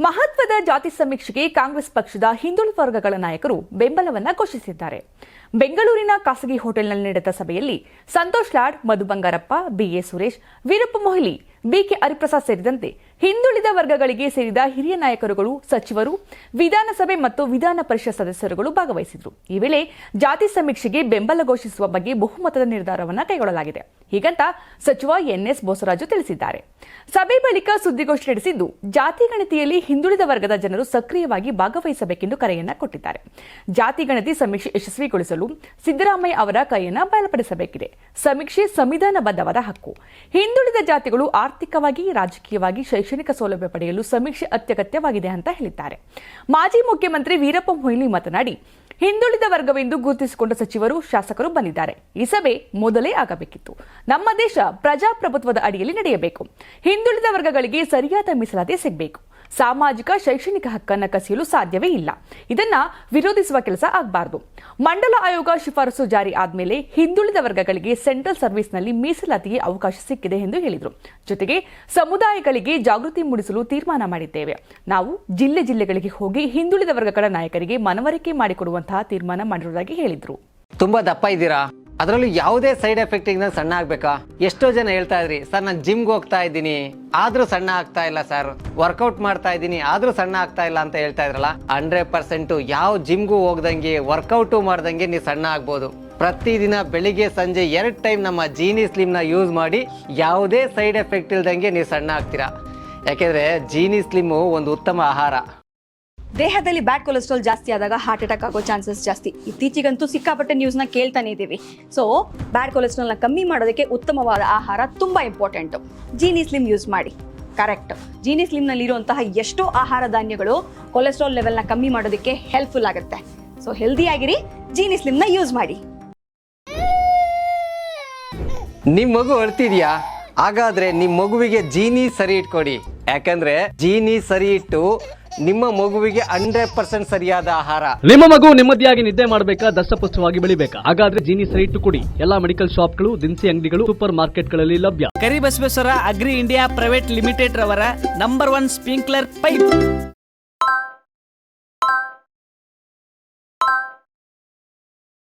ಮಹತ್ವದ ಜಾತಿ ಸಮೀಕ್ಷೆಗೆ ಕಾಂಗ್ರೆಸ್ ಪಕ್ಷದ ಹಿಂದುಳಿದ ವರ್ಗಗಳ ನಾಯಕರು ಬೆಂಬಲವನ್ನ ಘೋಷಿಸಿದ್ದಾರೆ. ಬೆಂಗಳೂರಿನ ಖಾಸಗಿ ಹೋಟೆಲ್ನಲ್ಲಿ ನಡೆದ ಸಭೆಯಲ್ಲಿ ಸಂತೋಷ್ ಲಾಡ್, ಮಧು ಬಂಗಾರಪ್ಪ, ಬಿಎ ಸುರೇಶ್, ವೀರಪ್ಪ ಮೊಯ್ಲಿ, ಬಿಕೆ ಹರಿಪ್ರಸಾದ್ ಸೇರಿದಂತೆ ಹಿಂದುಳಿದ ವರ್ಗಗಳಿಗೆ ಸೇರಿದ ಹಿರಿಯ ನಾಯಕರುಗಳು, ಸಚಿವರು, ವಿಧಾನಸಭೆ ಮತ್ತು ವಿಧಾನ ಪರಿಷತ್ ಸದಸ್ಯರುಗಳು ಭಾಗವಹಿಸಿದರು. ಈ ವೇಳೆ ಜಾತಿ ಸಮೀಕ್ಷೆಗೆ ಬೆಂಬಲ ಘೋಷಿಸುವ ಬಗ್ಗೆ ಬಹುಮತದ ನಿರ್ಧಾರವನ್ನು ಕೈಗೊಳ್ಳಲಾಗಿದೆ. ಹೀಗಂತ ಸಚಿವ ಎನ್ಎಸ್ ಬೋಸರಾಜು ತಿಳಿಸಿದ್ದಾರೆ. ಸಭೆ ಬಳಿಕ ಸುದ್ದಿಗೋಷ್ಠಿ ನಡೆಸಿದ್ದು, ಜಾತಿ ಗಣತಿಯಲ್ಲಿ ಹಿಂದುಳಿದ ವರ್ಗದ ಜನರು ಸಕ್ರಿಯವಾಗಿ ಭಾಗವಹಿಸಬೇಕೆಂದು ಕರೆಯನ್ನ ಕೊಟ್ಟಿದ್ದಾರೆ. ಜಾತಿ ಗಣತಿ ಸಮೀಕ್ಷೆ ಯಶಸ್ವಿಗೊಳಿಸಲು ಸಿದ್ದರಾಮಯ್ಯ ಅವರ ಕೈಯನ್ನು ಬಲಪಡಿಸಬೇಕಿದೆ. ಸಮೀಕ್ಷೆ ಸಂವಿಧಾನಬದ್ಧವಾದ ಹಕ್ಕು. ಹಿಂದುಳಿದ ಜಾತಿಗಳು ಆರ್ಥಿಕವಾಗಿ, ರಾಜಕೀಯವಾಗಿ, ಶೈಕ್ಷಣಿಕ ಸೌಲಭ್ಯ ಪಡೆಯಲು ಸಮೀಕ್ಷೆ ಅತ್ಯಗತ್ಯವಾಗಿದೆ ಅಂತ ಹೇಳಿದ್ದಾರೆ. ಮಾಜಿ ಮುಖ್ಯಮಂತ್ರಿ ವೀರಪ್ಪ ಮೊಯ್ಲಿ ಮಾತನಾಡಿ, ಹಿಂದುಳಿದ ವರ್ಗವೆಂದು ಗುರುತಿಸಿಕೊಂಡ ಸಚಿವರು, ಶಾಸಕರು ಬಂದಿದ್ದಾರೆ. ಈ ಸಭೆ ಮೊದಲೇ ಆಗಬೇಕಿತ್ತು. ನಮ್ಮ ದೇಶ ಪ್ರಜಾಪ್ರಭುತ್ವದ ಅಡಿಯಲ್ಲಿ ನಡೆಯಬೇಕು. ಹಿಂದುಳಿದ ವರ್ಗಗಳಿಗೆ ಸರಿಯಾದ ಮೀಸಲಾತಿ ಸಿಗಬೇಕು. ಸಾಮಾಜಿಕ, ಶೈಕ್ಷಣಿಕ ಹಕ್ಕನ್ನು ಕಸಿಯಲು ಸಾಧ್ಯವೇ ಇಲ್ಲ. ಇದನ್ನ ವಿರೋಧಿಸುವ ಕೆಲಸ ಆಗಬಾರದು. ಮಂಡಲ ಆಯೋಗ ಶಿಫಾರಸು ಜಾರಿ ಆದ್ಮೇಲೆ ಹಿಂದುಳಿದ ವರ್ಗಗಳಿಗೆ ಸೆಂಟ್ರಲ್ ಸರ್ವಿಸ್ನಲ್ಲಿ ಮೀಸಲಾತಿಗೆ ಅವಕಾಶ ಸಿಕ್ಕಿದೆ ಎಂದು ಹೇಳಿದರು. ಜೊತೆಗೆ ಸಮುದಾಯಗಳಿಗೆ ಜಾಗೃತಿ ಮೂಡಿಸಲು ತೀರ್ಮಾನ ಮಾಡಿದ್ದೇವೆ. ನಾವು ಜಿಲ್ಲೆಗಳಿಗೆ ಹೋಗಿ ಹಿಂದುಳಿದ ವರ್ಗಗಳ ನಾಯಕರಿಗೆ ಮನವರಿಕೆ ಮಾಡಿಕೊಡುವಂತಹ ತೀರ್ಮಾನ ಮಾಡಿರುವುದಾಗಿ ಹೇಳಿದರು. ತುಂಬಾ ದಪ್ಪ ಇದ್ದೀರಾ, ಅದರಲ್ಲೂ ಯಾವುದೇ ಸೈಡ್ ಎಫೆಕ್ಟ್ ಇಂದ ಸಣ್ಣ ಆಗ್ಬೇಕಾ? ಎಷ್ಟೋ ಜನ ಹೇಳ್ತಾ ಇದ್ರಿ, ಸರ್ ನಾನು ಜಿಮ್ಗೆ ಹೋಗ್ತಾ ಇದ್ದೀನಿ ಆದ್ರೂ ಸಣ್ಣ ಆಗ್ತಾ ಇಲ್ಲ ಸರ್, ವರ್ಕೌಟ್ ಮಾಡ್ತಾ ಇದ್ದೀನಿ ಆದ್ರೂ ಸಣ್ಣ ಆಗ್ತಾ ಇಲ್ಲ ಅಂತ ಹೇಳ್ತಾ ಇದ್ರಲ್ಲ. 100% ಯಾವ ಜಿಮ್ಗೂ ಹೋಗ್ದಂಗೆ, ವರ್ಕೌಟು ಮಾಡ್ದಂಗೆ ನೀವು ಸಣ್ಣ ಆಗ್ಬೋದು. ಪ್ರತಿದಿನ ಬೆಳಿಗ್ಗೆ ಸಂಜೆ 2 ಟೈಮ್ ನಮ್ಮ ಜೀನಿ ಸ್ಲಿಮ್ ನ ಯೂಸ್ ಮಾಡಿ ಯಾವುದೇ ಸೈಡ್ ಎಫೆಕ್ಟ್ ಇಲ್ದಂಗೆ ನೀವು ಸಣ್ಣ ಆಗ್ತೀರಾ. ಯಾಕೆಂದ್ರೆ ಜೀನಿ ಸ್ಲಿಮ್ ಒಂದು ಉತ್ತಮ ಆಹಾರ. ದೇಹದಲ್ಲಿ ಬ್ಯಾಡ್ ಕೊಲೆಸ್ಟ್ರಾಲ್ ಜಾಸ್ತಿ ಆದಾಗ ಹಾರ್ಟ್ ಅಟ್ಯಾಕ್ ಆಗೋ ಚಾನ್ಸಸ್ ಜಾಸ್ತಿ. ಇತ್ತೀಚೆಗಂತೂ ಸಿಕ್ಕಾಪಟ್ಟೆ ನ್ಯೂಸ್ನ ಕೇಳ್ತಾನೆ ಇದ್ದೀವಿ. ಸೊ ಬ್ಯಾಡ್ ಕೊಲೆಸ್ಟ್ರಾಲ್ನ ಕಮ್ಮಿ ಮಾಡೋದಕ್ಕೆ ಉತ್ತಮವಾದ ಆಹಾರ ತುಂಬ ಇಂಪಾರ್ಟೆಂಟು. ಜೀನಿ ಸ್ಲಿಮ್ ಯೂಸ್ ಮಾಡಿ. ಕರೆಕ್ಟ್, ಜೀನಿ ಸ್ಲಿಮ್ನಲ್ಲಿರುವಂತಹ ಎಷ್ಟೋ ಆಹಾರ ಧಾನ್ಯಗಳು ಕೊಲೆಸ್ಟ್ರಾಲ್ ಲೆವೆಲ್ನ ಕಮ್ಮಿ ಮಾಡೋದಕ್ಕೆ ಹೆಲ್ಪ್ಫುಲ್ ಆಗುತ್ತೆ. ಸೊ ಹೆಲ್ದಿ ಆಗಿರಿ, ಜೀನಿ ಸ್ಲಿಮ್ನ ಯೂಸ್ ಮಾಡಿ. ನಿಮ್ ಮಗು ಅಳ್ತಿದ್ಯಾ? ಹಾಗಾದ್ರೆ ನಿಮ್ ಮಗುವಿಗೆ ಜೀನಿ ಸರಿ ಇಟ್ಕೊಡಿ. ಯಾಕಂದ್ರೆ ಜೀನಿ ಸರಿ ಇಟ್ಟು ನಿಮ್ಮ ಮಗುವಿಗೆ 100% ಸರಿಯಾದ ಆಹಾರ. ನಿಮ್ಮ ಮಗು ನೆಮ್ಮದಿಯಾಗಿ ನಿದ್ದೆ ಮಾಡಬೇಕಾ, ದಷ್ಟಪುಷ್ಟವಾಗಿ ಬೆಳಿಬೇಕಾ? ಹಾಗಾದ್ರೆ ಜೀನಿ ಸರಿ ಇಟ್ಟು ಕೊಡಿ. ಎಲ್ಲಾ ಮೆಡಿಕಲ್ ಶಾಪ್ಗಳು, ದಿನಸಿ ಅಂಗಡಿಗಳು, ಸೂಪರ್ ಮಾರ್ಕೆಟ್ಗಳಲ್ಲಿ ಲಭ್ಯ. Karibasaveshwara agri India private limited ರವರ ನಂಬರ್ 1 ಸ್ಪ್ರಿಂಕ್ಲರ್ ಪೈಪ್.